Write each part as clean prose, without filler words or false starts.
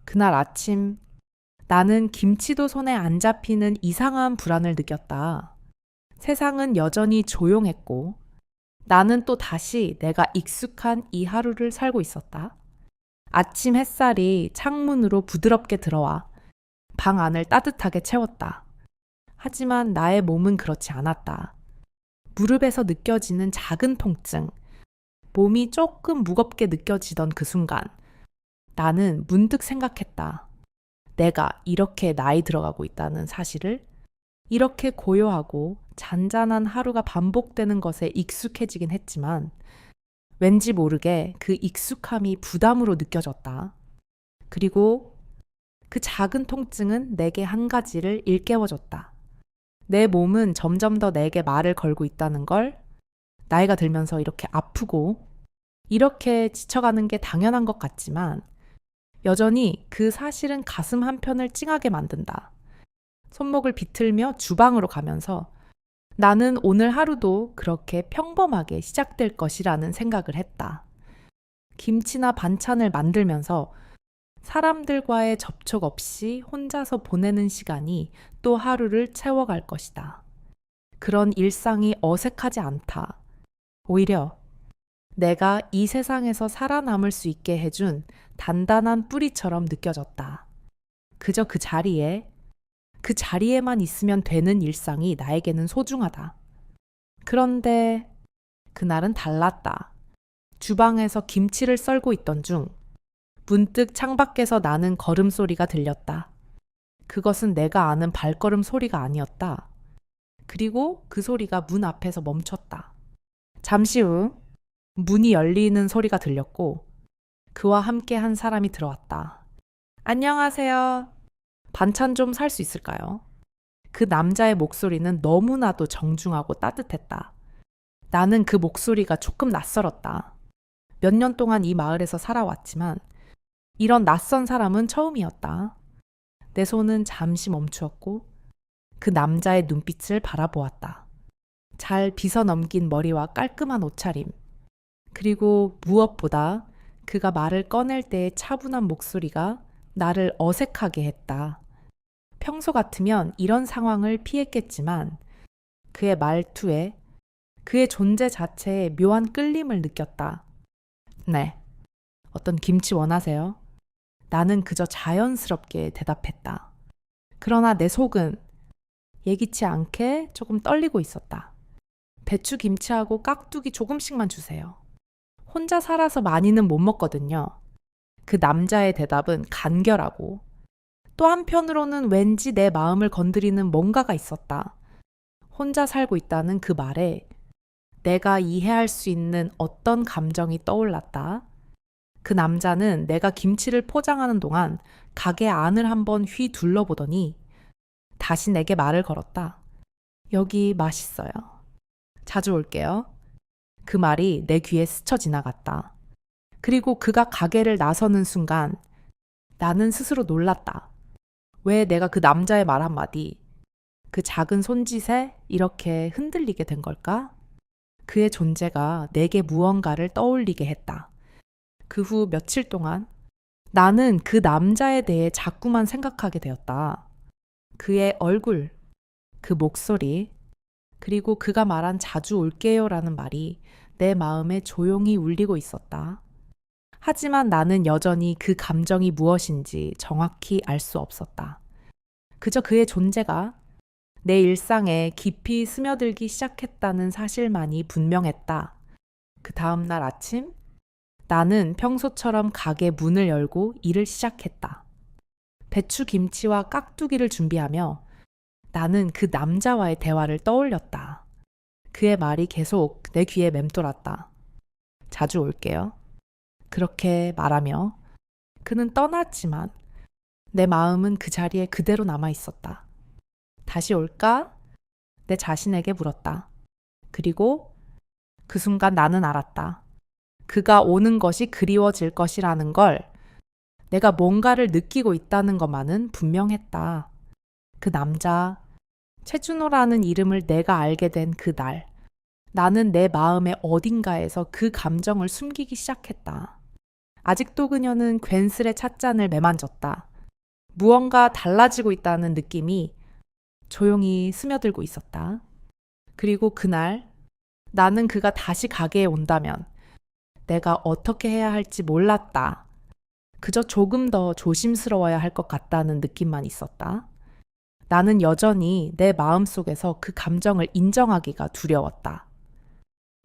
그날 아침 나는 김치도 손에 안 잡히는 이상한 불안을 느꼈다. 세상은 여전히 조용했고 나는 또 다시 내가 익숙한 이 하루를 살고 있었다. 아침 햇살이 창문으로 부드럽게 들어와 방 안을 따뜻하게 채웠다. 하지만 나의 몸은 그렇지 않았다. 무릎에서 느껴지는 작은 통증, 몸이 조금 무겁게 느껴지던 그 순간 나는 문득 생각했다. 내가 이렇게 나이 들어가고 있다는 사실을, 이렇게 고요하고 잔잔한 하루가 반복되는 것에 익숙해지긴 했지만 왠지 모르게 그 익숙함이 부담으로 느껴졌다. 그리고 그 작은 통증은 내게 한 가지를 일깨워줬다. 내 몸은 점점 더 내게 말을 걸고 있다는 걸, 나이가 들면서 이렇게 아프고 이렇게 지쳐가는 게 당연한 것 같지만 여전히 그 사실은 가슴 한편을 찡하게 만든다. 손목을 비틀며 주방으로 가면서 나는 오늘 하루도 그렇게 평범하게 시작될 것이라는 생각을 했다. 김치나 반찬을 만들면서 사람들과의 접촉 없이 혼자서 보내는 시간이 또 하루를 채워갈 것이다. 그런 일상이 어색하지 않다. 오히려 내가 이 세상에서 살아남을 수 있게 해준 단단한 뿌리처럼 느껴졌다. 그저 그 자리에만 있으면 되는 일상이 나에게는 소중하다. 그런데 그날은 달랐다. 주방에서 김치를 썰고 있던 중 문득 창밖에서 나는 걸음소리가 들렸다. 그것은 내가 아는 발걸음 소리가 아니었다. 그리고 그 소리가 문 앞에서 멈췄다. 잠시 후 문이 열리는 소리가 들렸고 그와 함께 한 사람이 들어왔다. 안녕하세요. 반찬 좀 살 수 있을까요? 그 남자의 목소리는 너무나도 정중하고 따뜻했다. 나는 그 목소리가 조금 낯설었다. 몇 년 동안 이 마을에서 살아왔지만 이런 낯선 사람은 처음이었다. 내 손은 잠시 멈추었고 그 남자의 눈빛을 바라보았다. 잘 빗어 넘긴 머리와 깔끔한 옷차림. 그리고 무엇보다 그가 말을 꺼낼 때의 차분한 목소리가 나를 어색하게 했다. 평소 같으면 이런 상황을 피했겠지만 그의 말투에, 그의 존재 자체에 묘한 끌림을 느꼈다. 네. 어떤 김치 원하세요? 나는 그저 자연스럽게 대답했다. 그러나 내 속은 예기치 않게 조금 떨리고 있었다. 배추 김치하고 깍두기 조금씩만 주세요. 혼자 살아서 많이는 못 먹거든요. 그 남자의 대답은 간결하고 또 한편으로는 왠지 내 마음을 건드리는 뭔가가 있었다. 혼자 살고 있다는 그 말에 내가 이해할 수 있는 어떤 감정이 떠올랐다. 그 남자는 내가 김치를 포장하는 동안 가게 안을 한번 휘 둘러보더니 다시 내게 말을 걸었다. 여기 맛있어요. 자주 올게요. 그 말이 내 귀에 스쳐 지나갔다. 그리고 그가 가게를 나서는 순간 나는 스스로 놀랐다. 왜 내가 그 남자의 말 한마디, 그 작은 손짓에 이렇게 흔들리게 된 걸까? 그의 존재가 내게 무언가를 떠올리게 했다. 그 후 며칠 동안 나는 그 남자에 대해 자꾸만 생각하게 되었다. 그의 얼굴, 그 목소리, 그리고 그가 말한 자주 올게요라는 말이 내 마음에 조용히 울리고 있었다. 하지만 나는 여전히 그 감정이 무엇인지 정확히 알 수 없었다. 그저 그의 존재가 내 일상에 깊이 스며들기 시작했다는 사실만이 분명했다. 그 다음 날 아침, 나는 평소처럼 가게 문을 열고 일을 시작했다. 배추 김치와 깍두기를 준비하며 나는 그 남자와의 대화를 떠올렸다. 그의 말이 계속 내 귀에 맴돌았다. 자주 올게요. 그렇게 말하며 그는 떠났지만 내 마음은 그 자리에 그대로 남아 있었다. 다시 올까? 내 자신에게 물었다. 그리고 그 순간 나는 알았다. 그가 오는 것이 그리워질 것이라는 걸, 내가 뭔가를 느끼고 있다는 것만은 분명했다. 그 남자, 최준호라는 이름을 내가 알게 된 그 날, 나는 내 마음의 어딘가에서 그 감정을 숨기기 시작했다. 아직도 그녀는 괜스레 찻잔을 매만졌다. 무언가 달라지고 있다는 느낌이 조용히 스며들고 있었다. 그리고 그날 나는 그가 다시 가게에 온다면 내가 어떻게 해야 할지 몰랐다. 그저 조금 더 조심스러워야 할 것 같다는 느낌만 있었다. 나는 여전히 내 마음속에서 그 감정을 인정하기가 두려웠다.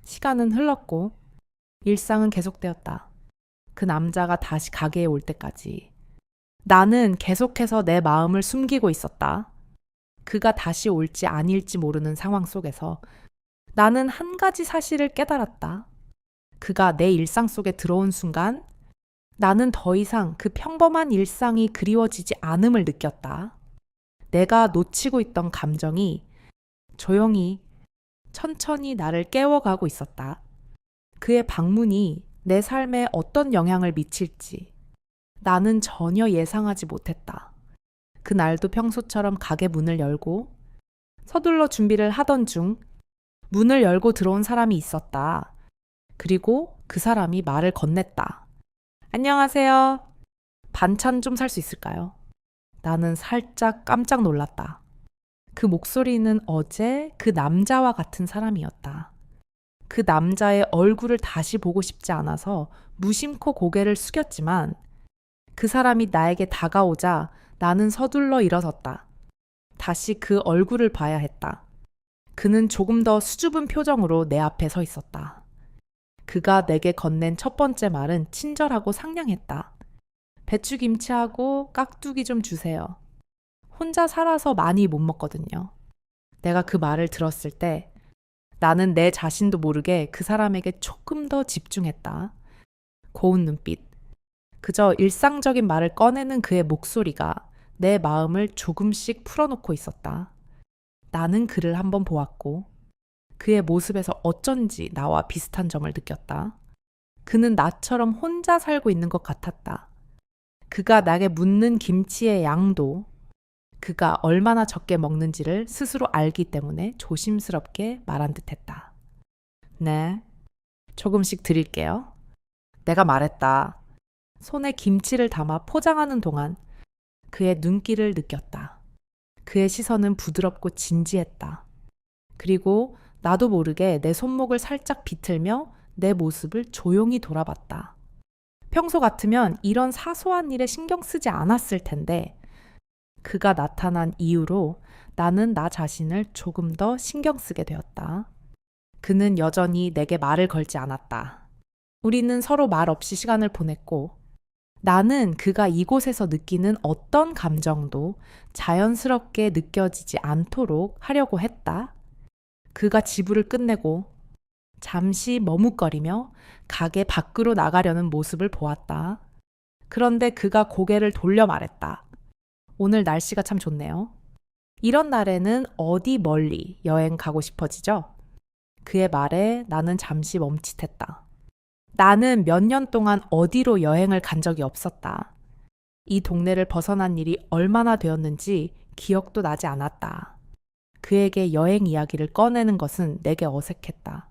시간은 흘렀고 일상은 계속되었다. 그 남자가 다시 가게에 올 때까지. 나는 계속해서 내 마음을 숨기고 있었다. 그가 다시 올지 아닐지 모르는 상황 속에서 나는 한 가지 사실을 깨달았다. 그가 내 일상 속에 들어온 순간 나는 더 이상 그 평범한 일상이 그리워지지 않음을 느꼈다. 내가 놓치고 있던 감정이 조용히 천천히 나를 깨워가고 있었다. 그의 방문이 내 삶에 어떤 영향을 미칠지 나는 전혀 예상하지 못했다. 그날도 평소처럼 가게 문을 열고 서둘러 준비를 하던 중 문을 열고 들어온 사람이 있었다. 그리고 그 사람이 말을 건넸다. 안녕하세요. 반찬 좀 살 수 있을까요? 나는 살짝 깜짝 놀랐다. 그 목소리는 어제 그 남자와 같은 사람이었다. 그 남자의 얼굴을 다시 보고 싶지 않아서 무심코 고개를 숙였지만 그 사람이 나에게 다가오자 나는 서둘러 일어섰다. 다시 그 얼굴을 봐야 했다. 그는 조금 더 수줍은 표정으로 내 앞에 서 있었다. 그가 내게 건넨 첫 번째 말은 친절하고 상냥했다. 배추김치하고 깍두기 좀 주세요. 혼자 살아서 많이 못 먹거든요. 내가 그 말을 들었을 때 나는 내 자신도 모르게 그 사람에게 조금 더 집중했다. 고운 눈빛. 그저 일상적인 말을 꺼내는 그의 목소리가 내 마음을 조금씩 풀어놓고 있었다. 나는 그를 한번 보았고 그의 모습에서 어쩐지 나와 비슷한 점을 느꼈다. 그는 나처럼 혼자 살고 있는 것 같았다. 그가 나에게 묻는 김치의 양도 그가 얼마나 적게 먹는지를 스스로 알기 때문에 조심스럽게 말한 듯했다. 네, 조금씩 드릴게요. 내가 말했다. 손에 김치를 담아 포장하는 동안 그의 눈길을 느꼈다. 그의 시선은 부드럽고 진지했다. 그리고 나도 모르게 내 손목을 살짝 비틀며 내 모습을 조용히 돌아봤다. 평소 같으면 이런 사소한 일에 신경 쓰지 않았을 텐데 그가 나타난 이후로 나는 나 자신을 조금 더 신경 쓰게 되었다. 그는 여전히 내게 말을 걸지 않았다. 우리는 서로 말 없이 시간을 보냈고 나는 그가 이곳에서 느끼는 어떤 감정도 자연스럽게 느껴지지 않도록 하려고 했다. 그가 지불을 끝내고 잠시 머뭇거리며 가게 밖으로 나가려는 모습을 보았다. 그런데 그가 고개를 돌려 말했다. 오늘 날씨가 참 좋네요. 이런 날에는 어디 멀리 여행 가고 싶어지죠? 그의 말에 나는 잠시 멈칫했다. 나는 몇 년 동안 어디로 여행을 간 적이 없었다. 이 동네를 벗어난 일이 얼마나 되었는지 기억도 나지 않았다. 그에게 여행 이야기를 꺼내는 것은 내게 어색했다.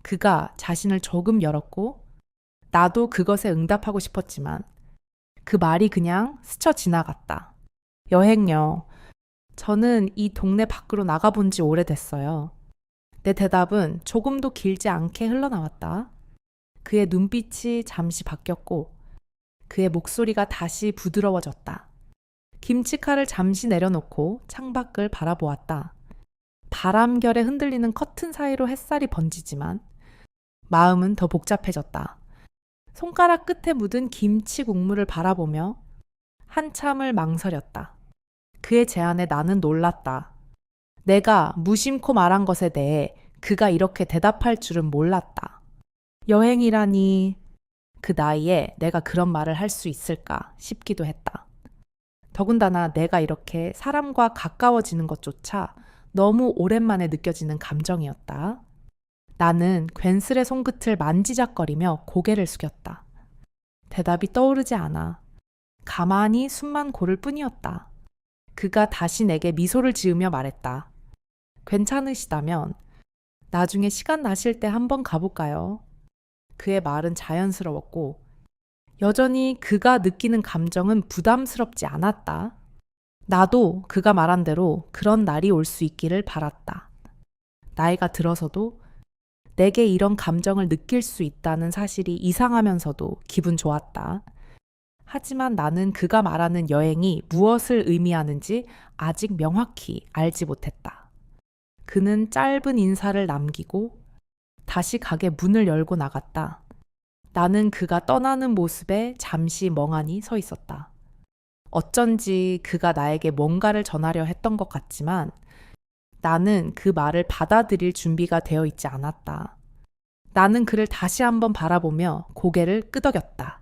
그가 자신을 조금 열었고 나도 그것에 응답하고 싶었지만 그 말이 그냥 스쳐 지나갔다. 여행요. 저는 이 동네 밖으로 나가본 지 오래됐어요. 내 대답은 조금도 길지 않게 흘러나왔다. 그의 눈빛이 잠시 바뀌었고 그의 목소리가 다시 부드러워졌다. 김치칼을 잠시 내려놓고 창밖을 바라보았다. 바람결에 흔들리는 커튼 사이로 햇살이 번지지만 마음은 더 복잡해졌다. 손가락 끝에 묻은 김치 국물을 바라보며 한참을 망설였다. 그의 제안에 나는 놀랐다. 내가 무심코 말한 것에 대해 그가 이렇게 대답할 줄은 몰랐다. 여행이라니 그 나이에 내가 그런 말을 할 수 있을까 싶기도 했다. 더군다나 내가 이렇게 사람과 가까워지는 것조차 너무 오랜만에 느껴지는 감정이었다. 나는 괜스레 손끝을 만지작거리며 고개를 숙였다. 대답이 떠오르지 않아. 가만히 숨만 고를 뿐이었다. 그가 다시 내게 미소를 지으며 말했다. 괜찮으시다면 나중에 시간 나실 때 한번 가볼까요? 그의 말은 자연스러웠고 여전히 그가 느끼는 감정은 부담스럽지 않았다. 나도 그가 말한 대로 그런 날이 올 수 있기를 바랐다. 나이가 들어서도 내게 이런 감정을 느낄 수 있다는 사실이 이상하면서도 기분 좋았다. 하지만 나는 그가 말하는 여행이 무엇을 의미하는지 아직 명확히 알지 못했다. 그는 짧은 인사를 남기고 다시 가게 문을 열고 나갔다. 나는 그가 떠나는 모습에 잠시 멍하니 서 있었다. 어쩐지 그가 나에게 뭔가를 전하려 했던 것 같지만 나는 그 말을 받아들일 준비가 되어 있지 않았다. 나는 그를 다시 한번 바라보며 고개를 끄덕였다.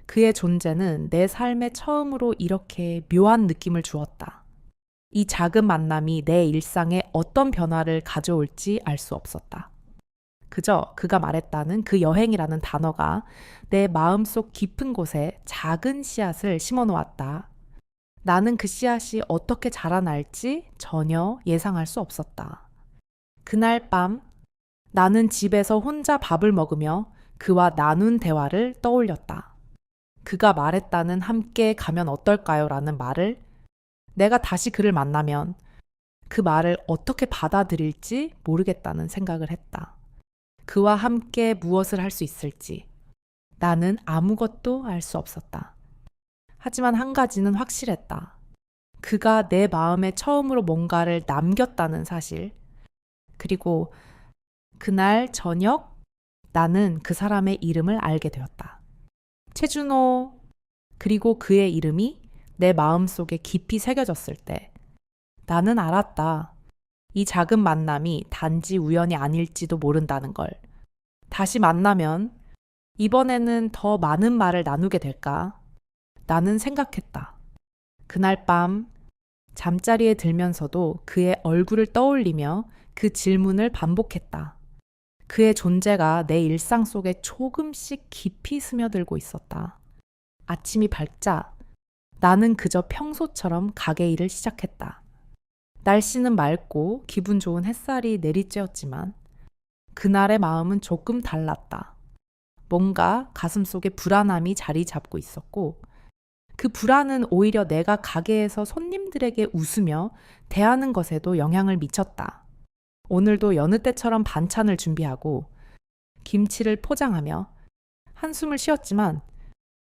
그의 존재는 내 삶에 처음으로 이렇게 묘한 느낌을 주었다. 이 작은 만남이 내 일상에 어떤 변화를 가져올지 알 수 없었다. 그저 그가 말했다는 그 여행이라는 단어가 내 마음속 깊은 곳에 작은 씨앗을 심어 놓았다. 나는 그 씨앗이 어떻게 자라날지 전혀 예상할 수 없었다. 그날 밤 나는 집에서 혼자 밥을 먹으며 그와 나눈 대화를 떠올렸다. 그가 말했다는 함께 가면 어떨까요? 라는 말을 내가 다시 그를 만나면 그 말을 어떻게 받아들일지 모르겠다는 생각을 했다. 그와 함께 무엇을 할 수 있을지 나는 아무것도 알 수 없었다. 하지만 한 가지는 확실했다. 그가 내 마음에 처음으로 뭔가를 남겼다는 사실. 그리고 그날 저녁 나는 그 사람의 이름을 알게 되었다. 최준호. 그리고 그의 이름이 내 마음속에 깊이 새겨졌을 때 나는 알았다. 이 작은 만남이 단지 우연이 아닐지도 모른다는 걸. 다시 만나면 이번에는 더 많은 말을 나누게 될까? 나는 생각했다. 그날 밤 잠자리에 들면서도 그의 얼굴을 떠올리며 그 질문을 반복했다. 그의 존재가 내 일상 속에 조금씩 깊이 스며들고 있었다. 아침이 밝자 나는 그저 평소처럼 가게 일을 시작했다. 날씨는 맑고 기분 좋은 햇살이 내리쬐었지만 그날의 마음은 조금 달랐다. 뭔가 가슴속에 불안함이 자리 잡고 있었고 그 불안은 오히려 내가 가게에서 손님들에게 웃으며 대하는 것에도 영향을 미쳤다. 오늘도 여느 때처럼 반찬을 준비하고 김치를 포장하며 한숨을 쉬었지만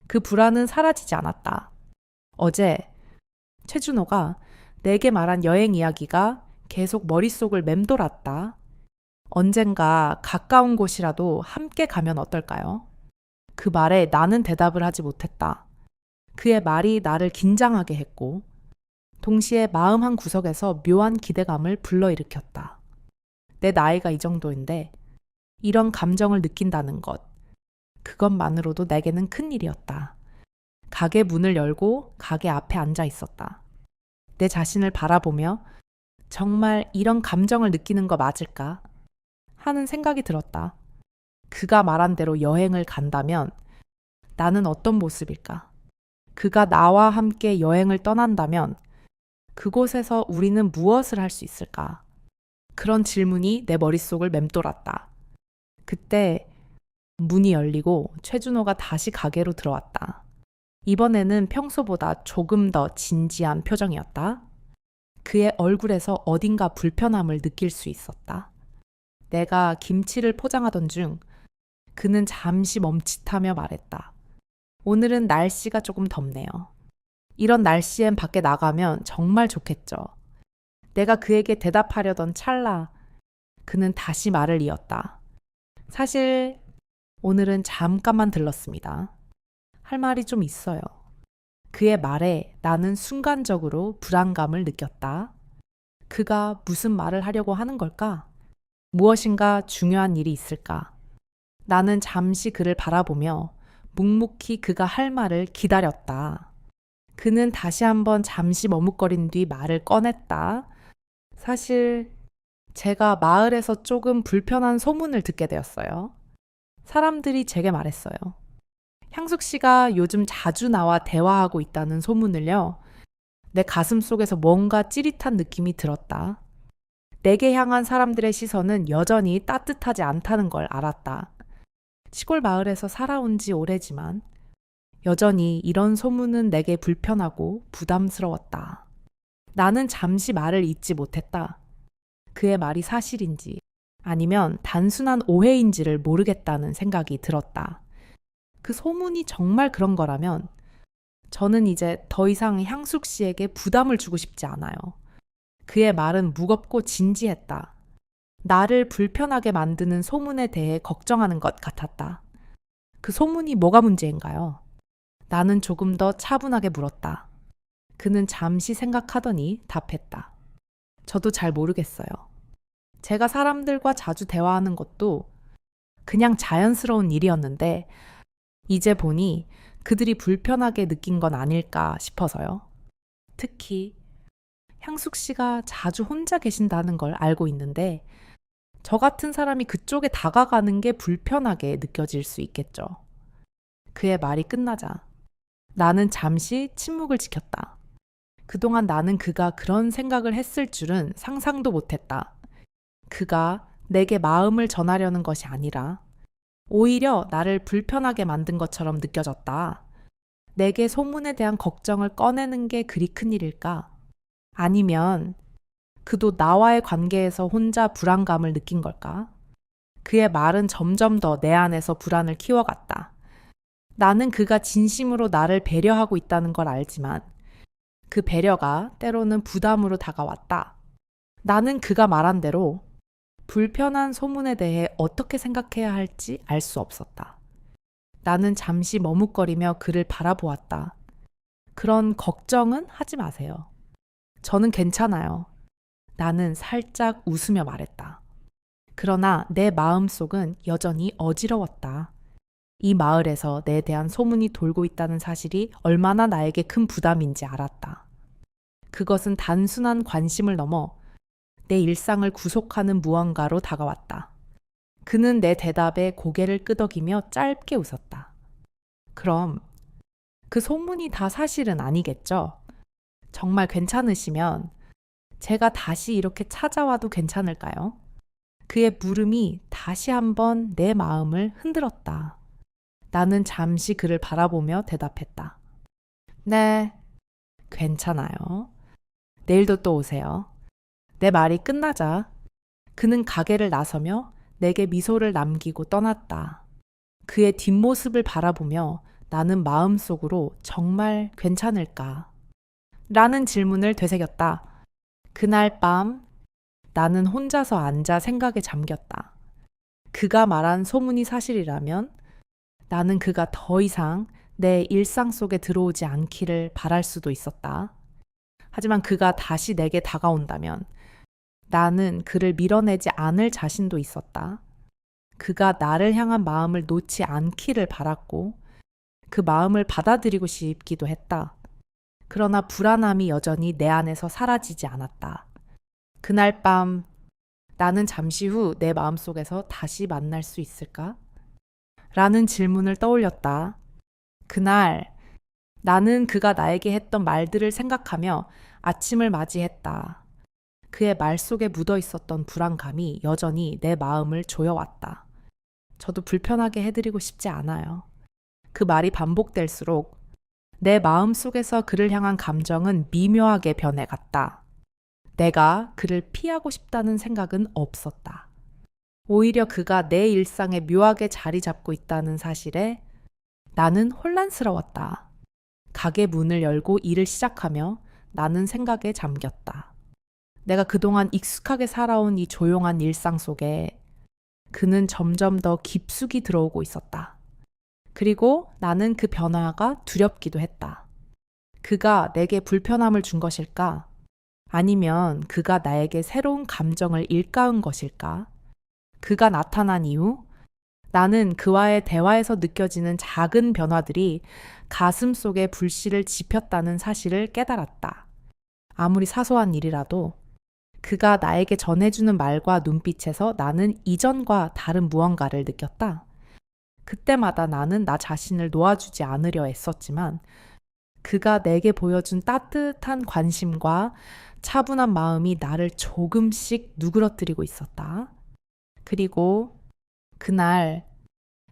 그 불안은 사라지지 않았다. 어제 최준호가 내게 말한 여행 이야기가 계속 머릿속을 맴돌았다. 언젠가 가까운 곳이라도 함께 가면 어떨까요? 그 말에 나는 대답을 하지 못했다. 그의 말이 나를 긴장하게 했고 동시에 마음 한 구석에서 묘한 기대감을 불러일으켰다. 내 나이가 이 정도인데 이런 감정을 느낀다는 것, 그것만으로도 내게는 큰일이었다. 가게 문을 열고 가게 앞에 앉아 있었다. 내 자신을 바라보며 정말 이런 감정을 느끼는 거 맞을까? 하는 생각이 들었다. 그가 말한 대로 여행을 간다면 나는 어떤 모습일까? 그가 나와 함께 여행을 떠난다면 그곳에서 우리는 무엇을 할 수 있을까? 그런 질문이 내 머릿속을 맴돌았다. 그때 문이 열리고 최준호가 다시 가게로 들어왔다. 이번에는 평소보다 조금 더 진지한 표정이었다. 그의 얼굴에서 어딘가 불편함을 느낄 수 있었다. 내가 김치를 포장하던 중 그는 잠시 멈칫하며 말했다. 오늘은 날씨가 조금 덥네요. 이런 날씨엔 밖에 나가면 정말 좋겠죠. 내가 그에게 대답하려던 찰나 그는 다시 말을 이었다. 사실 오늘은 잠깐만 들렀습니다. 할 말이 좀 있어요. 그의 말에 나는 순간적으로 불안감을 느꼈다. 그가 무슨 말을 하려고 하는 걸까? 무엇인가 중요한 일이 있을까? 나는 잠시 그를 바라보며 묵묵히 그가 할 말을 기다렸다. 그는 다시 한번 잠시 머뭇거린 뒤 말을 꺼냈다. 사실 제가 마을에서 조금 불편한 소문을 듣게 되었어요. 사람들이 제게 말했어요. 향숙 씨가 요즘 자주 나와 대화하고 있다는 소문을요. 내 가슴 속에서 뭔가 찌릿한 느낌이 들었다. 내게 향한 사람들의 시선은 여전히 따뜻하지 않다는 걸 알았다. 시골 마을에서 살아온 지 오래지만 여전히 이런 소문은 내게 불편하고 부담스러웠다. 나는 잠시 말을 잇지 못했다. 그의 말이 사실인지 아니면 단순한 오해인지를 모르겠다는 생각이 들었다. 그 소문이 정말 그런 거라면 저는 이제 더 이상 향숙 씨에게 부담을 주고 싶지 않아요. 그의 말은 무겁고 진지했다. 나를 불편하게 만드는 소문에 대해 걱정하는 것 같았다. 그 소문이 뭐가 문제인가요? 나는 조금 더 차분하게 물었다. 그는 잠시 생각하더니 답했다. 저도 잘 모르겠어요. 제가 사람들과 자주 대화하는 것도 그냥 자연스러운 일이었는데 이제 보니 그들이 불편하게 느낀 건 아닐까 싶어서요. 특히 향숙 씨가 자주 혼자 계신다는 걸 알고 있는데 저 같은 사람이 그쪽에 다가가는 게 불편하게 느껴질 수 있겠죠. 그의 말이 끝나자 나는 잠시 침묵을 지켰다. 그동안 나는 그가 그런 생각을 했을 줄은 상상도 못했다. 그가 내게 마음을 전하려는 것이 아니라 오히려 나를 불편하게 만든 것처럼 느껴졌다. 내게 소문에 대한 걱정을 꺼내는 게 그리 큰일일까? 아니면 그도 나와의 관계에서 혼자 불안감을 느낀 걸까? 그의 말은 점점 더 내 안에서 불안을 키워갔다. 나는 그가 진심으로 나를 배려하고 있다는 걸 알지만 그 배려가 때로는 부담으로 다가왔다. 나는 그가 말한 대로 불편한 소문에 대해 어떻게 생각해야 할지 알 수 없었다. 나는 잠시 머뭇거리며 그를 바라보았다. 그런 걱정은 하지 마세요. 저는 괜찮아요. 나는 살짝 웃으며 말했다. 그러나 내 마음속은 여전히 어지러웠다. 이 마을에서 내에 대한 소문이 돌고 있다는 사실이 얼마나 나에게 큰 부담인지 알았다. 그것은 단순한 관심을 넘어 내 일상을 구속하는 무언가로 다가왔다. 그는 내 대답에 고개를 끄덕이며 짧게 웃었다. 그럼 그 소문이 다 사실은 아니겠죠? 정말 괜찮으시면 제가 다시 이렇게 찾아와도 괜찮을까요? 그의 물음이 다시 한번 내 마음을 흔들었다. 나는 잠시 그를 바라보며 대답했다. 네, 괜찮아요. 내일도 또 오세요. 내 말이 끝나자 그는 가게를 나서며 내게 미소를 남기고 떠났다. 그의 뒷모습을 바라보며 나는 마음속으로 정말 괜찮을까? 라는 질문을 되새겼다. 그날 밤 나는 혼자서 앉아 생각에 잠겼다. 그가 말한 소문이 사실이라면 나는 그가 더 이상 내 일상 속에 들어오지 않기를 바랄 수도 있었다. 하지만 그가 다시 내게 다가온다면 나는 그를 밀어내지 않을 자신도 있었다. 그가 나를 향한 마음을 놓지 않기를 바랐고 그 마음을 받아들이고 싶기도 했다. 그러나 불안함이 여전히 내 안에서 사라지지 않았다. 그날 밤 나는 잠시 후 내 마음속에서 다시 만날 수 있을까? 라는 질문을 떠올렸다. 그날 나는 그가 나에게 했던 말들을 생각하며 아침을 맞이했다. 그의 말 속에 묻어 있었던 불안감이 여전히 내 마음을 조여왔다. 저도 불편하게 해드리고 싶지 않아요. 그 말이 반복될수록 내 마음 속에서 그를 향한 감정은 미묘하게 변해갔다. 내가 그를 피하고 싶다는 생각은 없었다. 오히려 그가 내 일상에 묘하게 자리 잡고 있다는 사실에 나는 혼란스러웠다. 가게 문을 열고 일을 시작하며 나는 생각에 잠겼다. 내가 그동안 익숙하게 살아온 이 조용한 일상 속에 그는 점점 더 깊숙이 들어오고 있었다. 그리고 나는 그 변화가 두렵기도 했다. 그가 내게 불편함을 준 것일까? 아니면 그가 나에게 새로운 감정을 일깨운 것일까? 그가 나타난 이후 나는 그와의 대화에서 느껴지는 작은 변화들이 가슴 속에 불씨를 지폈다는 사실을 깨달았다. 아무리 사소한 일이라도 그가 나에게 전해주는 말과 눈빛에서 나는 이전과 다른 무언가를 느꼈다. 그때마다 나는 나 자신을 놓아주지 않으려 애썼지만 그가 내게 보여준 따뜻한 관심과 차분한 마음이 나를 조금씩 누그러뜨리고 있었다. 그리고 그날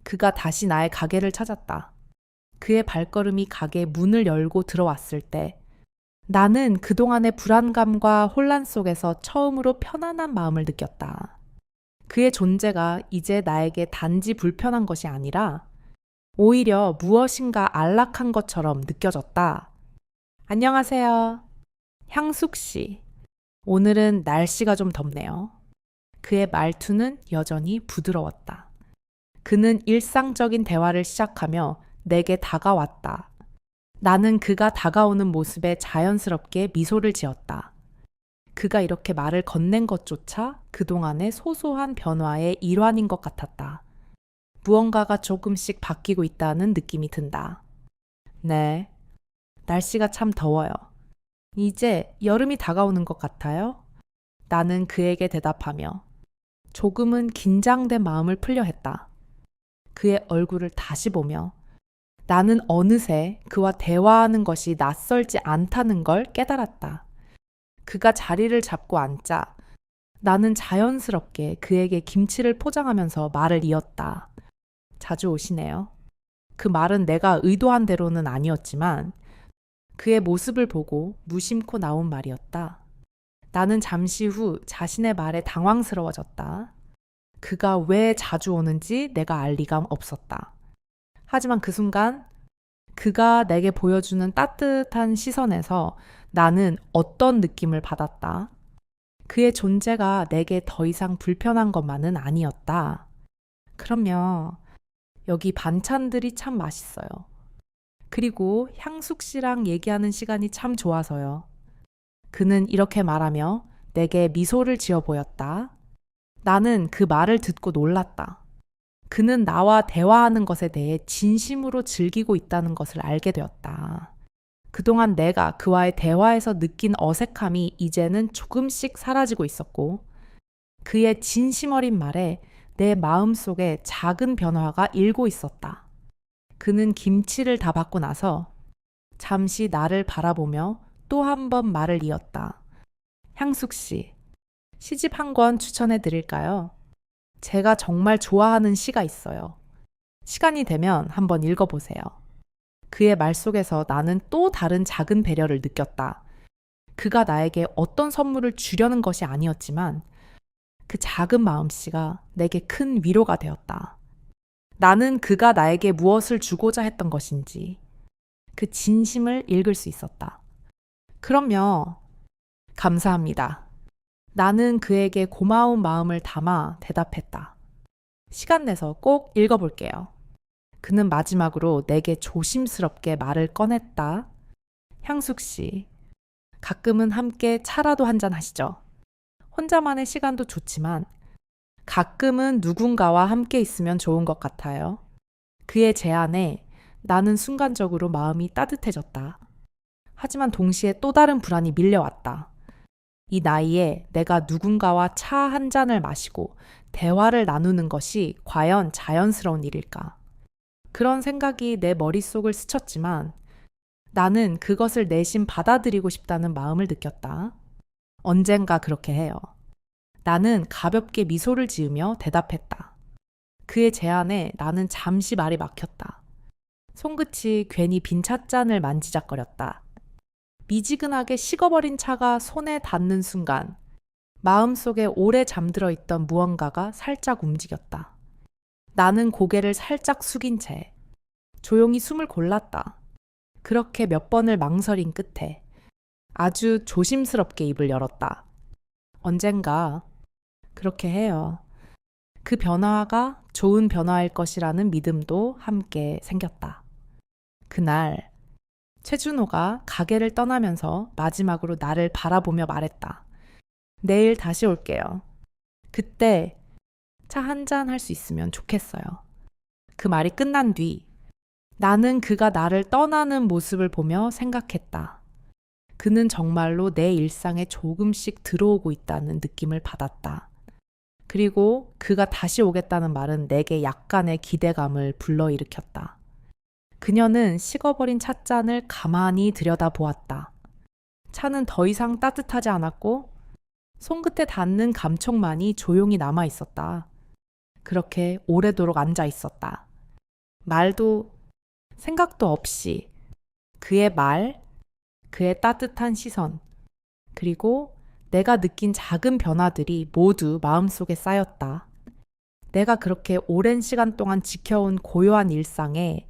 그가 다시 나의 가게를 찾았다. 그의 발걸음이 가게 문을 열고 들어왔을 때 나는 그동안의 불안감과 혼란 속에서 처음으로 편안한 마음을 느꼈다. 그의 존재가 이제 나에게 단지 불편한 것이 아니라 오히려 무엇인가 안락한 것처럼 느껴졌다. 안녕하세요. 향숙 씨. 오늘은 날씨가 좀 덥네요. 그의 말투는 여전히 부드러웠다. 그는 일상적인 대화를 시작하며 내게 다가왔다. 나는 그가 다가오는 모습에 자연스럽게 미소를 지었다. 그가 이렇게 말을 건넨 것조차 그동안의 소소한 변화의 일환인 것 같았다. 무언가가 조금씩 바뀌고 있다는 느낌이 든다. 네, 날씨가 참 더워요. 이제 여름이 다가오는 것 같아요. 나는 그에게 대답하며 조금은 긴장된 마음을 풀려 했다. 그의 얼굴을 다시 보며 나는 어느새 그와 대화하는 것이 낯설지 않다는 걸 깨달았다. 그가 자리를 잡고 앉자 나는 자연스럽게 그에게 김치를 포장하면서 말을 이었다. 자주 오시네요. 그 말은 내가 의도한 대로는 아니었지만 그의 모습을 보고 무심코 나온 말이었다. 나는 잠시 후 자신의 말에 당황스러워졌다. 그가 왜 자주 오는지 내가 알 리가 없었다. 하지만 그 순간 그가 내게 보여주는 따뜻한 시선에서 나는 어떤 느낌을 받았다. 그의 존재가 내게 더 이상 불편한 것만은 아니었다. 그럼요. 여기 반찬들이 참 맛있어요. 그리고 향숙 씨랑 얘기하는 시간이 참 좋아서요. 그는 이렇게 말하며 내게 미소를 지어 보였다. 나는 그 말을 듣고 놀랐다. 그는 나와 대화하는 것에 대해 진심으로 즐기고 있다는 것을 알게 되었다. 그동안 내가 그와의 대화에서 느낀 어색함이 이제는 조금씩 사라지고 있었고, 그의 진심 어린 말에 내 마음속에 작은 변화가 일고 있었다. 그는 김치를 다 받고 나서 잠시 나를 바라보며 또 한 번 말을 이었다. 향숙 씨, 시집 한 권 추천해 드릴까요? 제가 정말 좋아하는 시가 있어요. 시간이 되면 한번 읽어보세요. 그의 말 속에서 나는 또 다른 작은 배려를 느꼈다. 그가 나에게 어떤 선물을 주려는 것이 아니었지만 그 작은 마음씨가 내게 큰 위로가 되었다. 나는 그가 나에게 무엇을 주고자 했던 것인지 그 진심을 읽을 수 있었다. 그럼요. 감사합니다. 나는 그에게 고마운 마음을 담아 대답했다. 시간 내서 꼭 읽어볼게요. 그는 마지막으로 내게 조심스럽게 말을 꺼냈다. 향숙 씨, 가끔은 함께 차라도 한잔 하시죠. 혼자만의 시간도 좋지만 가끔은 누군가와 함께 있으면 좋은 것 같아요. 그의 제안에 나는 순간적으로 마음이 따뜻해졌다. 하지만 동시에 또 다른 불안이 밀려왔다. 이 나이에 내가 누군가와 차 한 잔을 마시고 대화를 나누는 것이 과연 자연스러운 일일까? 그런 생각이 내 머릿속을 스쳤지만 나는 그것을 내심 받아들이고 싶다는 마음을 느꼈다. 언젠가 그렇게 해요. 나는 가볍게 미소를 지으며 대답했다. 그의 제안에 나는 잠시 말이 막혔다. 손끝이 괜히 빈 찻잔을 만지작거렸다. 미지근하게 식어버린 차가 손에 닿는 순간 마음속에 오래 잠들어 있던 무언가가 살짝 움직였다. 나는 고개를 살짝 숙인 채 조용히 숨을 골랐다. 그렇게 몇 번을 망설인 끝에 아주 조심스럽게 입을 열었다. 언젠가 그렇게 해요. 그 변화가 좋은 변화일 것이라는 믿음도 함께 생겼다. 그날 최준호가 가게를 떠나면서 마지막으로 나를 바라보며 말했다. 내일 다시 올게요. 그때 차 한 잔 할 수 있으면 좋겠어요. 그 말이 끝난 뒤 나는 그가 나를 떠나는 모습을 보며 생각했다. 그는 정말로 내 일상에 조금씩 들어오고 있다는 느낌을 받았다. 그리고 그가 다시 오겠다는 말은 내게 약간의 기대감을 불러일으켰다. 그녀는 식어버린 찻잔을 가만히 들여다보았다. 차는 더 이상 따뜻하지 않았고 손끝에 닿는 감촉만이 조용히 남아 있었다. 그렇게 오래도록 앉아 있었다. 말도 생각도 없이 그의 말, 그의 따뜻한 시선, 그리고 내가 느낀 작은 변화들이 모두 마음속에 쌓였다. 내가 그렇게 오랜 시간 동안 지켜온 고요한 일상에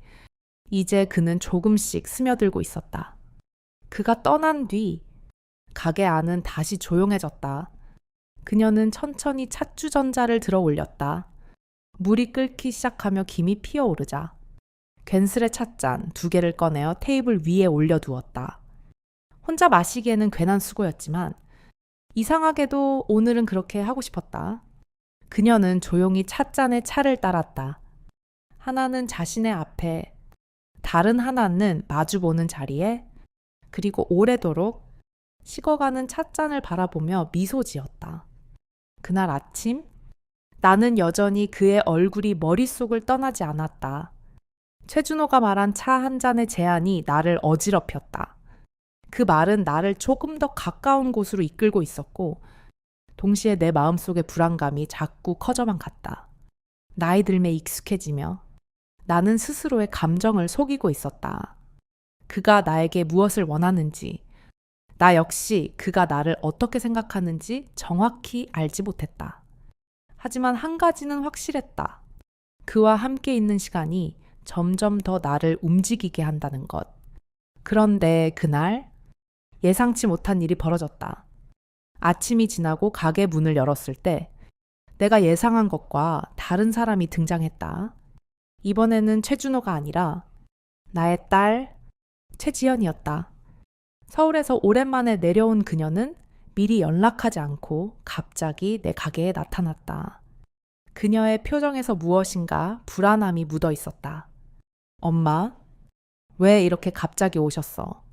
이제 그는 조금씩 스며들고 있었다. 그가 떠난 뒤 가게 안은 다시 조용해졌다. 그녀는 천천히 찻주전자를 들어 올렸다. 물이 끓기 시작하며 김이 피어오르자 괜스레 찻잔 2개를 꺼내어 테이블 위에 올려두었다. 혼자 마시기에는 괜한 수고였지만 이상하게도 오늘은 그렇게 하고 싶었다. 그녀는 조용히 찻잔에 차를 따랐다. 하나는 자신의 앞에, 다른 하나는 마주보는 자리에, 그리고 오래도록 식어가는 찻잔을 바라보며 미소 지었다. 그날 아침, 나는 여전히 그의 얼굴이 머릿속을 떠나지 않았다. 최준호가 말한 차 한 잔의 제안이 나를 어지럽혔다. 그 말은 나를 조금 더 가까운 곳으로 이끌고 있었고, 동시에 내 마음속의 불안감이 자꾸 커져만 갔다. 나이 들매 익숙해지며 나는 스스로의 감정을 속이고 있었다. 그가 나에게 무엇을 원하는지, 나 역시 그가 나를 어떻게 생각하는지 정확히 알지 못했다. 하지만 한 가지는 확실했다. 그와 함께 있는 시간이 점점 더 나를 움직이게 한다는 것. 그런데 그날 예상치 못한 일이 벌어졌다. 아침이 지나고 가게 문을 열었을 때 내가 예상한 것과 다른 사람이 등장했다. 이번에는 최준호가 아니라 나의 딸 최지연이었다. 서울에서 오랜만에 내려온 그녀는 미리 연락하지 않고 갑자기 내 가게에 나타났다. 그녀의 표정에서 무엇인가 불안함이 묻어 있었다. 엄마, 왜 이렇게 갑자기 오셨어?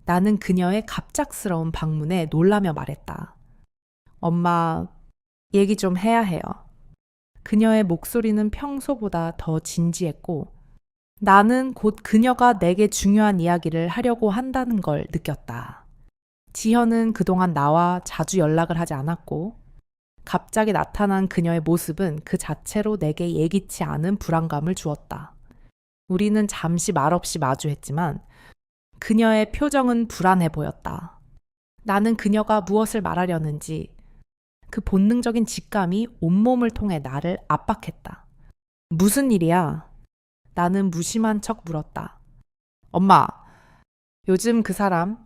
나는 그녀의 갑작스러운 방문에 놀라며 말했다. 엄마, 얘기 좀 해야 해요. 그녀의 목소리는 평소보다 더 진지했고 나는 곧 그녀가 내게 중요한 이야기를 하려고 한다는 걸 느꼈다. 지현은 그동안 나와 자주 연락을 하지 않았고 갑자기 나타난 그녀의 모습은 그 자체로 내게 예기치 않은 불안감을 주었다. 우리는 잠시 말없이 마주했지만 그녀의 표정은 불안해 보였다. 나는 그녀가 무엇을 말하려는지 그 본능적인 직감이 온몸을 통해 나를 압박했다. 무슨 일이야? 나는 무심한 척 물었다. 엄마, 요즘 그 사람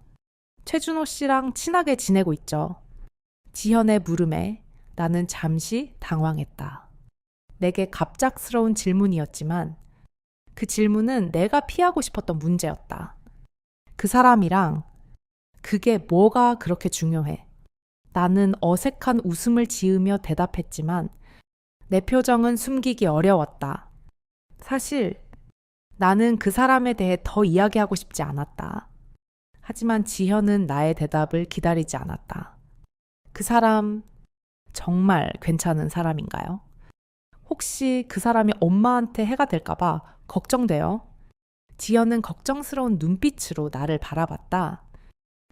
최준호 씨랑 친하게 지내고 있죠. 지현의 물음에 나는 잠시 당황했다. 내게 갑작스러운 질문이었지만 그 질문은 내가 피하고 싶었던 문제였다. 그 사람이랑 그게 뭐가 그렇게 중요해? 나는 어색한 웃음을 지으며 대답했지만 내 표정은 숨기기 어려웠다. 사실 나는 그 사람에 대해 더 이야기하고 싶지 않았다. 하지만 지현은 나의 대답을 기다리지 않았다. 그 사람 정말 괜찮은 사람인가요? 혹시 그 사람이 엄마한테 해가 될까봐 걱정돼요. 지연은 걱정스러운 눈빛으로 나를 바라봤다.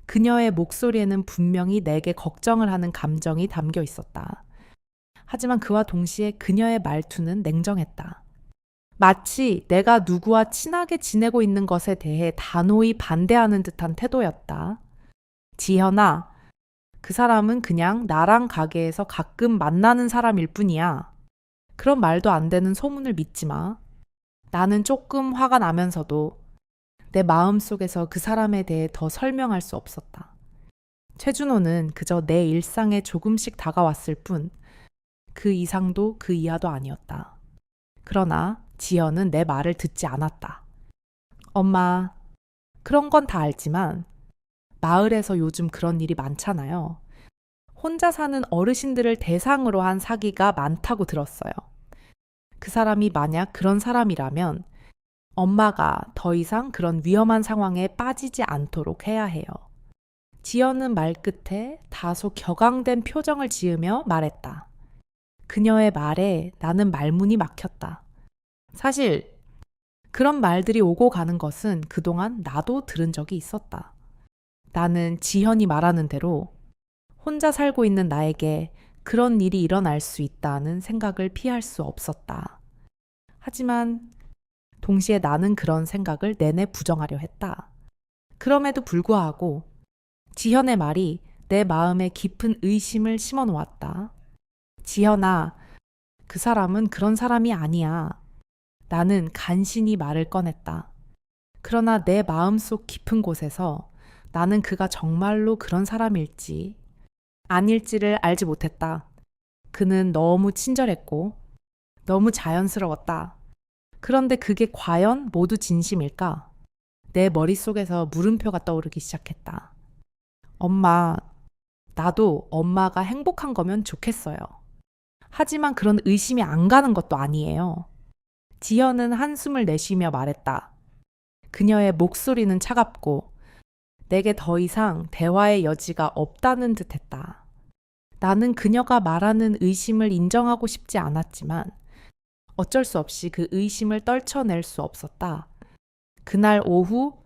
그녀의 목소리에는 분명히 내게 걱정을 하는 감정이 담겨 있었다. 하지만 그와 동시에 그녀의 말투는 냉정했다. 마치 내가 누구와 친하게 지내고 있는 것에 대해 단호히 반대하는 듯한 태도였다. 지현아, 그 사람은 그냥 나랑 가게에서 가끔 만나는 사람일 뿐이야. 그런 말도 안 되는 소문을 믿지 마. 나는 조금 화가 나면서도 내 마음속에서 그 사람에 대해 더 설명할 수 없었다. 최준호는 그저 내 일상에 조금씩 다가왔을 뿐 그 이상도 그 이하도 아니었다. 그러나 지연은 내 말을 듣지 않았다. 엄마, 그런 건 다 알지만 마을에서 요즘 그런 일이 많잖아요. 혼자 사는 어르신들을 대상으로 한 사기가 많다고 들었어요. 그 사람이 만약 그런 사람이라면 엄마가 더 이상 그런 위험한 상황에 빠지지 않도록 해야 해요. 지연은 말끝에 다소 격앙된 표정을 지으며 말했다. 그녀의 말에 나는 말문이 막혔다. 사실 그런 말들이 오고 가는 것은 그동안 나도 들은 적이 있었다. 나는 지현이 말하는 대로 혼자 살고 있는 나에게 그런 일이 일어날 수 있다는 생각을 피할 수 없었다. 하지만 동시에 나는 그런 생각을 내내 부정하려 했다. 그럼에도 불구하고 지현의 말이 내 마음에 깊은 의심을 심어 놓았다. 지현아, 그 사람은 그런 사람이 아니야. 나는 간신히 말을 꺼냈다. 그러나 내 마음속 깊은 곳에서 나는 그가 정말로 그런 사람일지 아닐지를 알지 못했다. 그는 너무 친절했고 너무 자연스러웠다. 그런데 그게 과연 모두 진심일까? 내 머릿속에서 물음표가 떠오르기 시작했다. 엄마, 나도 엄마가 행복한 거면 좋겠어요. 하지만 그런 의심이 안 가는 것도 아니에요. 지현은 한숨을 내쉬며 말했다. 그녀의 목소리는 차갑고 내게 더 이상 대화의 여지가 없다는 듯 했다. 나는 그녀가 말하는 의심을 인정하고 싶지 않았지만 어쩔 수 없이 그 의심을 떨쳐낼 수 없었다. 그날 오후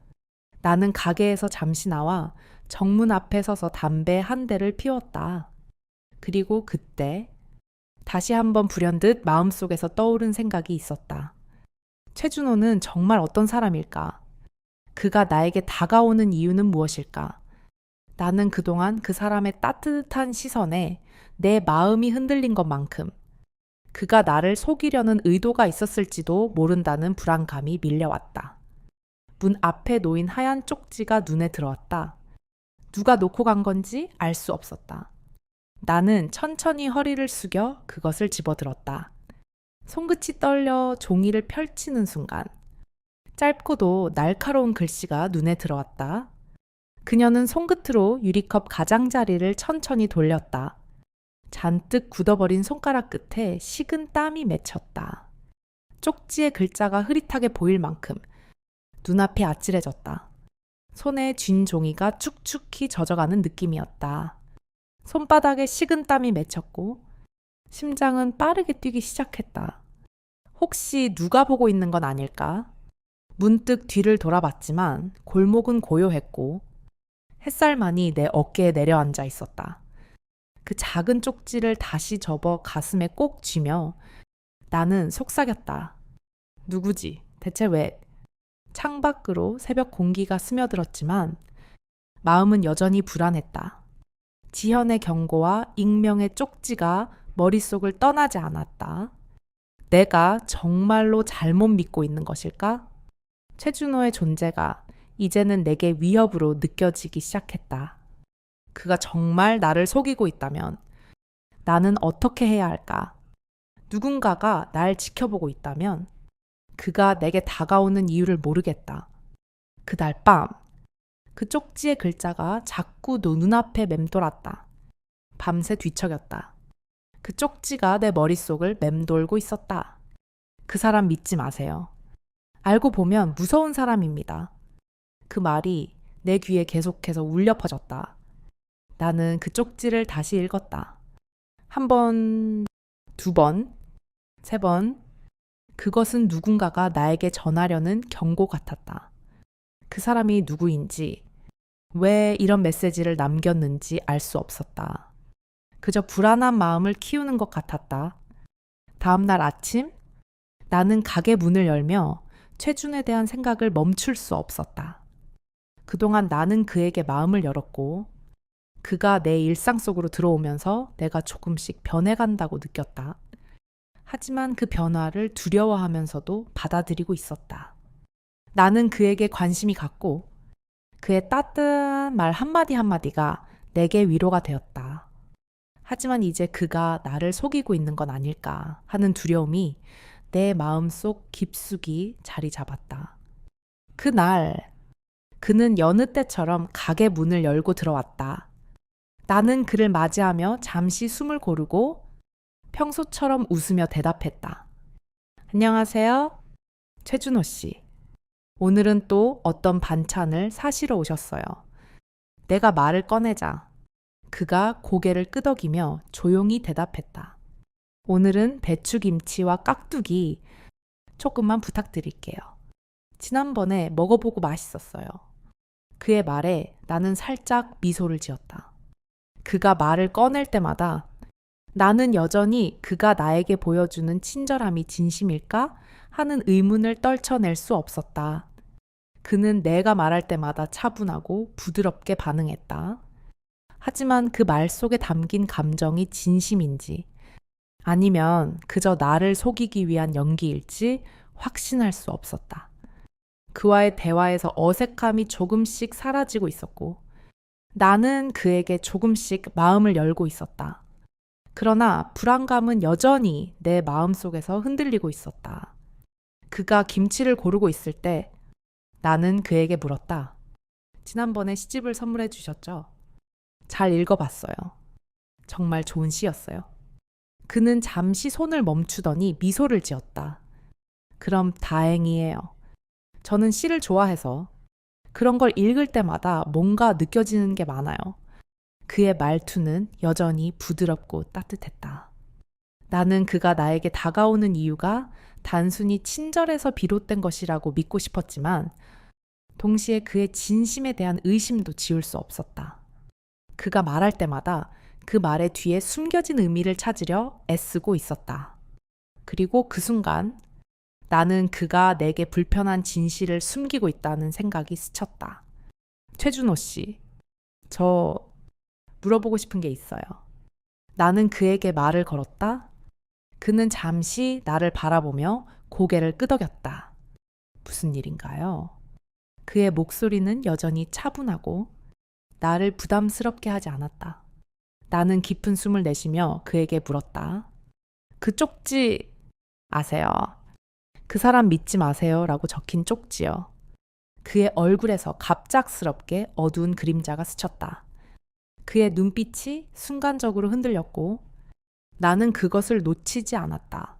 나는 가게에서 잠시 나와 정문 앞에 서서 담배 한 대를 피웠다. 그리고 그때 다시 한번 불현듯 마음속에서 떠오른 생각이 있었다. 최준호는 정말 어떤 사람일까? 그가 나에게 다가오는 이유는 무엇일까? 나는 그동안 그 사람의 따뜻한 시선에 내 마음이 흔들린 것만큼 그가 나를 속이려는 의도가 있었을지도 모른다는 불안감이 밀려왔다. 문 앞에 놓인 하얀 쪽지가 눈에 들어왔다. 누가 놓고 간 건지 알 수 없었다. 나는 천천히 허리를 숙여 그것을 집어들었다. 손끝이 떨려 종이를 펼치는 순간 짧고도 날카로운 글씨가 눈에 들어왔다. 그녀는 손끝으로 유리컵 가장자리를 천천히 돌렸다. 잔뜩 굳어버린 손가락 끝에 식은 땀이 맺혔다. 쪽지의 글자가 흐릿하게 보일 만큼 눈앞이 아찔해졌다. 손에 쥔 종이가 축축히 젖어가는 느낌이었다. 손바닥에 식은 땀이 맺혔고 심장은 빠르게 뛰기 시작했다. 혹시 누가 보고 있는 건 아닐까? 문득 뒤를 돌아봤지만 골목은 고요했고 햇살만이 내 어깨에 내려앉아 있었다. 그 작은 쪽지를 다시 접어 가슴에 꼭 쥐며 나는 속삭였다. 누구지? 대체 왜? 창밖으로 새벽 공기가 스며들었지만 마음은 여전히 불안했다. 지현의 경고와 익명의 쪽지가 머릿속을 떠나지 않았다. 내가 정말로 잘못 믿고 있는 것일까? 최준호의 존재가 이제는 내게 위협으로 느껴지기 시작했다. 그가 정말 나를 속이고 있다면 나는 어떻게 해야 할까? 누군가가 날 지켜보고 있다면 그가 내게 다가오는 이유를 모르겠다. 그날 밤, 그 쪽지의 글자가 자꾸 눈앞에 맴돌았다. 밤새 뒤척였다. 그 쪽지가 내 머릿속을 맴돌고 있었다. 그 사람 믿지 마세요. 알고 보면 무서운 사람입니다. 그 말이 내 귀에 계속해서 울려 퍼졌다. 나는 그 쪽지를 다시 읽었다. 한 번, 두 번, 세 번. 그것은 누군가가 나에게 전하려는 경고 같았다. 그 사람이 누구인지, 왜 이런 메시지를 남겼는지 알 수 없었다. 그저 불안한 마음을 키우는 것 같았다. 다음 날 아침, 나는 가게 문을 열며 최준에 대한 생각을 멈출 수 없었다. 그동안 나는 그에게 마음을 열었고, 그가 내 일상 속으로 들어오면서 내가 조금씩 변해간다고 느꼈다. 하지만 그 변화를 두려워하면서도 받아들이고 있었다. 나는 그에게 관심이 갔고 그의 따뜻한 말 한마디 한마디가 내게 위로가 되었다. 하지만 이제 그가 나를 속이고 있는 건 아닐까 하는 두려움이 내 마음속 깊숙이 자리 잡았다. 그날 그는 여느 때처럼 가게 문을 열고 들어왔다. 나는 그를 맞이하며 잠시 숨을 고르고 평소처럼 웃으며 대답했다. 안녕하세요. 최준호 씨. 오늘은 또 어떤 반찬을 사시러 오셨어요. 내가 말을 꺼내자 그가 고개를 끄덕이며 조용히 대답했다. 오늘은 배추김치와 깍두기 조금만 부탁드릴게요. 지난번에 먹어보고 맛있었어요. 그의 말에 나는 살짝 미소를 지었다. 그가 말을 꺼낼 때마다 나는 여전히 그가 나에게 보여주는 친절함이 진심일까? 하는 의문을 떨쳐낼 수 없었다. 그는 내가 말할 때마다 차분하고 부드럽게 반응했다. 하지만 그 말 속에 담긴 감정이 진심인지 아니면 그저 나를 속이기 위한 연기일지 확신할 수 없었다. 그와의 대화에서 어색함이 조금씩 사라지고 있었고 나는 그에게 조금씩 마음을 열고 있었다. 그러나 불안감은 여전히 내 마음속에서 흔들리고 있었다. 그가 김치를 고르고 있을 때 나는 그에게 물었다. 지난번에 시집을 선물해 주셨죠? 잘 읽어봤어요. 정말 좋은 시였어요. 그는 잠시 손을 멈추더니 미소를 지었다. 그럼 다행이에요. 저는 시를 좋아해서 그런 걸 읽을 때마다 뭔가 느껴지는 게 많아요. 그의 말투는 여전히 부드럽고 따뜻했다. 나는 그가 나에게 다가오는 이유가 단순히 친절해서 비롯된 것이라고 믿고 싶었지만 동시에 그의 진심에 대한 의심도 지울 수 없었다. 그가 말할 때마다 그 말의 뒤에 숨겨진 의미를 찾으려 애쓰고 있었다. 그리고 그 순간 나는 그가 내게 불편한 진실을 숨기고 있다는 생각이 스쳤다. 최준호 씨, 저 물어보고 싶은 게 있어요. 나는 그에게 말을 걸었다. 그는 잠시 나를 바라보며 고개를 끄덕였다. 무슨 일인가요? 그의 목소리는 여전히 차분하고 나를 부담스럽게 하지 않았다. 나는 깊은 숨을 내쉬며 그에게 물었다. 그 쪽지 아세요? 그 사람 믿지 마세요 라고 적힌 쪽지요. 그의 얼굴에서 갑작스럽게 어두운 그림자가 스쳤다. 그의 눈빛이 순간적으로 흔들렸고 나는 그것을 놓치지 않았다.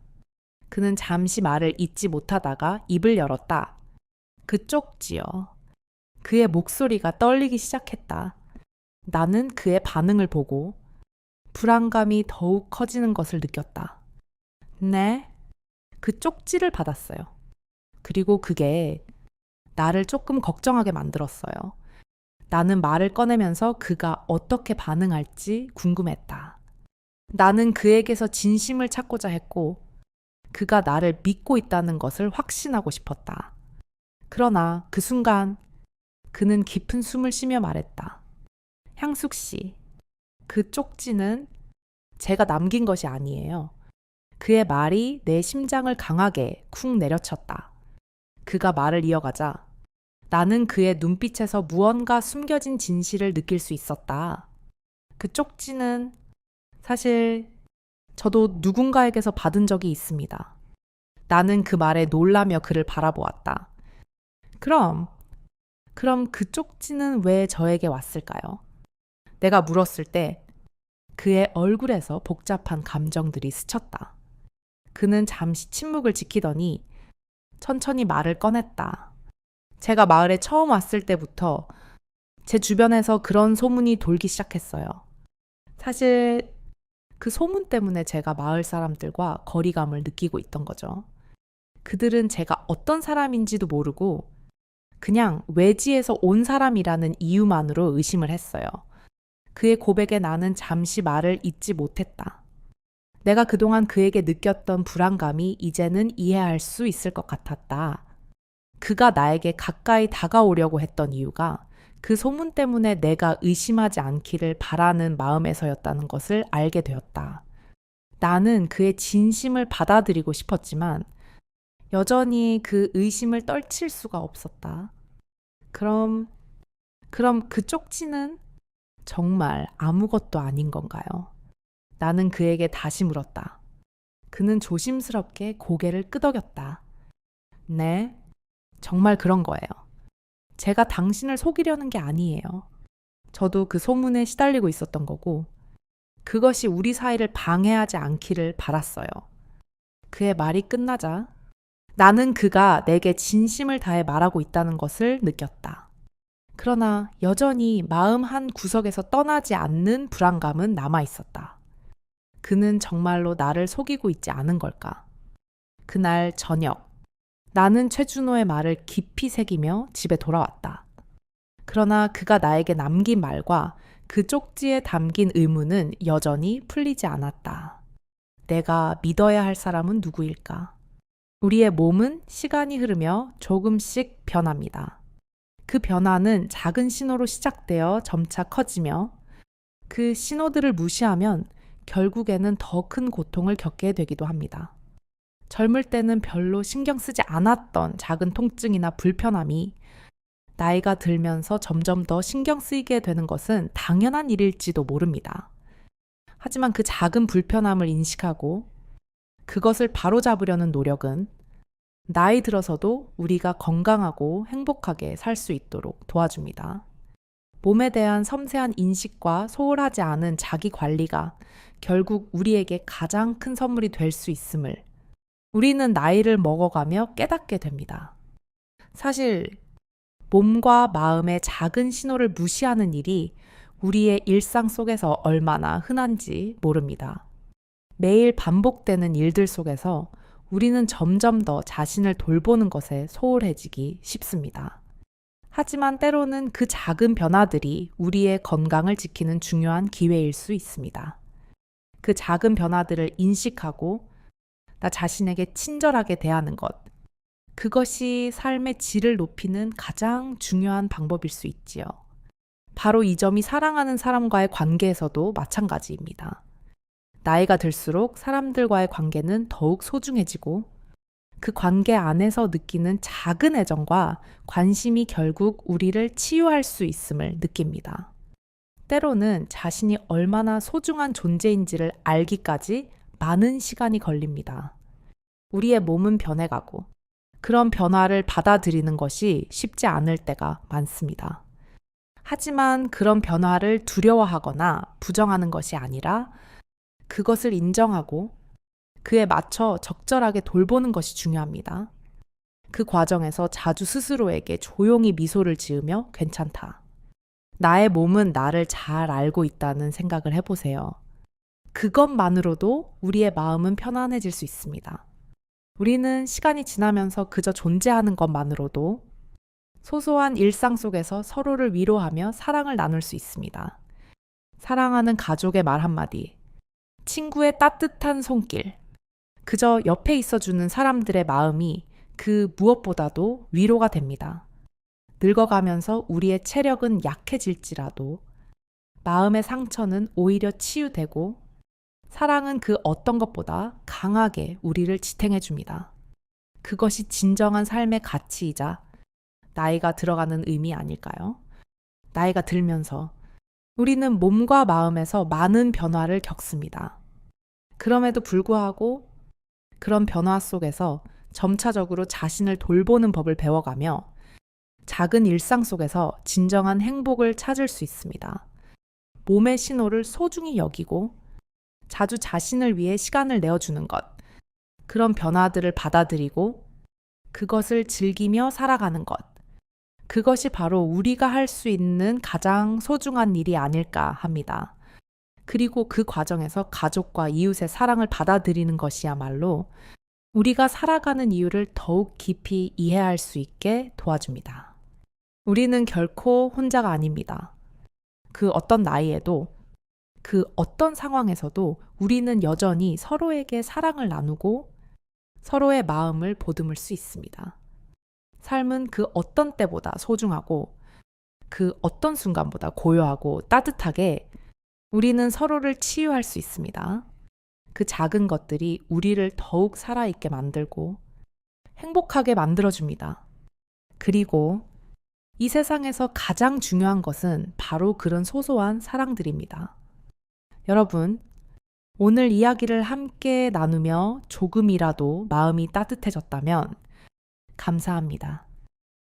그는 잠시 말을 잇지 못하다가 입을 열었다. 그 쪽지요. 그의 목소리가 떨리기 시작했다. 나는 그의 반응을 보고 불안감이 더욱 커지는 것을 느꼈다. 네? 그 쪽지를 받았어요. 그리고 그게 나를 조금 걱정하게 만들었어요. 나는 말을 꺼내면서 그가 어떻게 반응할지 궁금했다. 나는 그에게서 진심을 찾고자 했고 그가 나를 믿고 있다는 것을 확신하고 싶었다. 그러나 그 순간 그는 깊은 숨을 쉬며 말했다. 향숙 씨, 그 쪽지는 제가 남긴 것이 아니에요. 그의 말이 내 심장을 강하게 쿵 내려쳤다. 그가 말을 이어가자 나는 그의 눈빛에서 무언가 숨겨진 진실을 느낄 수 있었다. 그 쪽지는 사실 저도 누군가에게서 받은 적이 있습니다. 나는 그 말에 놀라며 그를 바라보았다. 그럼 그 쪽지는 왜 저에게 왔을까요? 내가 물었을 때 그의 얼굴에서 복잡한 감정들이 스쳤다. 그는 잠시 침묵을 지키더니 천천히 말을 꺼냈다. 제가 마을에 처음 왔을 때부터 제 주변에서 그런 소문이 돌기 시작했어요. 사실 그 소문 때문에 제가 마을 사람들과 거리감을 느끼고 있던 거죠. 그들은 제가 어떤 사람인지도 모르고 그냥 외지에서 온 사람이라는 이유만으로 의심을 했어요. 그의 고백에 나는 잠시 말을 잇지 못했다. 내가 그동안 그에게 느꼈던 불안감이 이제는 이해할 수 있을 것 같았다. 그가 나에게 가까이 다가오려고 했던 이유가 그 소문 때문에 내가 의심하지 않기를 바라는 마음에서였다는 것을 알게 되었다. 나는 그의 진심을 받아들이고 싶었지만 여전히 그 의심을 떨칠 수가 없었다. 그럼 그 쪽지는 정말 아무것도 아닌 건가요? 나는 그에게 다시 물었다. 그는 조심스럽게 고개를 끄덕였다. 네, 정말 그런 거예요. 제가 당신을 속이려는 게 아니에요. 저도 그 소문에 시달리고 있었던 거고, 그것이 우리 사이를 방해하지 않기를 바랐어요. 그의 말이 끝나자 나는 그가 내게 진심을 다해 말하고 있다는 것을 느꼈다. 그러나 여전히 마음 한 구석에서 떠나지 않는 불안감은 남아 있었다. 그는 정말로 나를 속이고 있지 않은 걸까? 그날 저녁, 나는 최준호의 말을 깊이 새기며 집에 돌아왔다. 그러나 그가 나에게 남긴 말과 그 쪽지에 담긴 의문은 여전히 풀리지 않았다. 내가 믿어야 할 사람은 누구일까? 우리의 몸은 시간이 흐르며 조금씩 변합니다. 그 변화는 작은 신호로 시작되어 점차 커지며 그 신호들을 무시하면 결국에는 더 큰 고통을 겪게 되기도 합니다. 젊을 때는 별로 신경 쓰지 않았던 작은 통증이나 불편함이 나이가 들면서 점점 더 신경 쓰이게 되는 것은 당연한 일일지도 모릅니다. 하지만 그 작은 불편함을 인식하고 그것을 바로잡으려는 노력은 나이 들어서도 우리가 건강하고 행복하게 살 수 있도록 도와줍니다. 몸에 대한 섬세한 인식과 소홀하지 않은 자기 관리가 결국 우리에게 가장 큰 선물이 될 수 있음을 우리는 나이를 먹어가며 깨닫게 됩니다. 사실 몸과 마음의 작은 신호를 무시하는 일이 우리의 일상 속에서 얼마나 흔한지 모릅니다. 매일 반복되는 일들 속에서 우리는 점점 더 자신을 돌보는 것에 소홀해지기 쉽습니다. 하지만 때로는 그 작은 변화들이 우리의 건강을 지키는 중요한 기회일 수 있습니다. 그 작은 변화들을 인식하고 나 자신에게 친절하게 대하는 것, 그것이 삶의 질을 높이는 가장 중요한 방법일 수 있지요. 바로 이 점이 사랑하는 사람과의 관계에서도 마찬가지입니다. 나이가 들수록 사람들과의 관계는 더욱 소중해지고 그 관계 안에서 느끼는 작은 애정과 관심이 결국 우리를 치유할 수 있음을 느낍니다. 때로는 자신이 얼마나 소중한 존재인지를 알기까지 많은 시간이 걸립니다. 우리의 몸은 변해가고 그런 변화를 받아들이는 것이 쉽지 않을 때가 많습니다. 하지만 그런 변화를 두려워하거나 부정하는 것이 아니라 그것을 인정하고 그에 맞춰 적절하게 돌보는 것이 중요합니다. 그 과정에서 자주 스스로에게 조용히 미소를 지으며 괜찮다. 나의 몸은 나를 잘 알고 있다는 생각을 해보세요. 그것만으로도 우리의 마음은 편안해질 수 있습니다. 우리는 시간이 지나면서 그저 존재하는 것만으로도 소소한 일상 속에서 서로를 위로하며 사랑을 나눌 수 있습니다. 사랑하는 가족의 말 한마디, 친구의 따뜻한 손길, 그저 옆에 있어주는 사람들의 마음이 그 무엇보다도 위로가 됩니다. 늙어가면서 우리의 체력은 약해질지라도 마음의 상처는 오히려 치유되고 사랑은 그 어떤 것보다 강하게 우리를 지탱해 줍니다. 그것이 진정한 삶의 가치이자 나이가 들어가는 의미 아닐까요? 나이가 들면서 우리는 몸과 마음에서 많은 변화를 겪습니다. 그럼에도 불구하고 그런 변화 속에서 점차적으로 자신을 돌보는 법을 배워가며 작은 일상 속에서 진정한 행복을 찾을 수 있습니다. 몸의 신호를 소중히 여기고 자주 자신을 위해 시간을 내어주는 것, 그런 변화들을 받아들이고 그것을 즐기며 살아가는 것, 그것이 바로 우리가 할 수 있는 가장 소중한 일이 아닐까 합니다. 그리고 그 과정에서 가족과 이웃의 사랑을 받아들이는 것이야말로 우리가 살아가는 이유를 더욱 깊이 이해할 수 있게 도와줍니다. 우리는 결코 혼자가 아닙니다. 그 어떤 나이에도 그 어떤 상황에서도 우리는 여전히 서로에게 사랑을 나누고 서로의 마음을 보듬을 수 있습니다. 삶은 그 어떤 때보다 소중하고 그 어떤 순간보다 고요하고 따뜻하게 우리는 서로를 치유할 수 있습니다. 그 작은 것들이 우리를 더욱 살아있게 만들고 행복하게 만들어줍니다. 그리고 이 세상에서 가장 중요한 것은 바로 그런 소소한 사랑들입니다. 여러분, 오늘 이야기를 함께 나누며 조금이라도 마음이 따뜻해졌다면 감사합니다.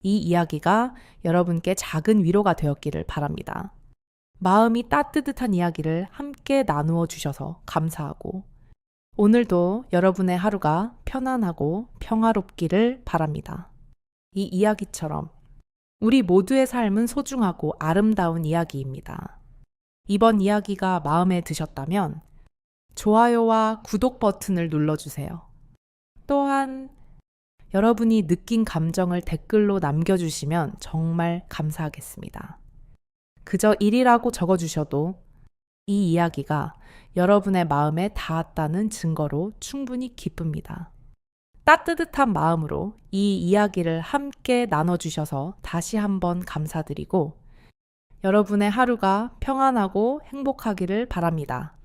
이 이야기가 여러분께 작은 위로가 되었기를 바랍니다. 마음이 따뜻한 이야기를 함께 나누어 주셔서 감사하고 오늘도 여러분의 하루가 편안하고 평화롭기를 바랍니다. 이 이야기처럼 우리 모두의 삶은 소중하고 아름다운 이야기입니다. 이번 이야기가 마음에 드셨다면 좋아요와 구독 버튼을 눌러주세요. 또한 여러분이 느낀 감정을 댓글로 남겨주시면 정말 감사하겠습니다. 그저 일이라고 적어주셔도 이 이야기가 여러분의 마음에 닿았다는 증거로 충분히 기쁩니다. 따뜻한 마음으로 이 이야기를 함께 나눠주셔서 다시 한번 감사드리고 여러분의 하루가 평안하고 행복하기를 바랍니다.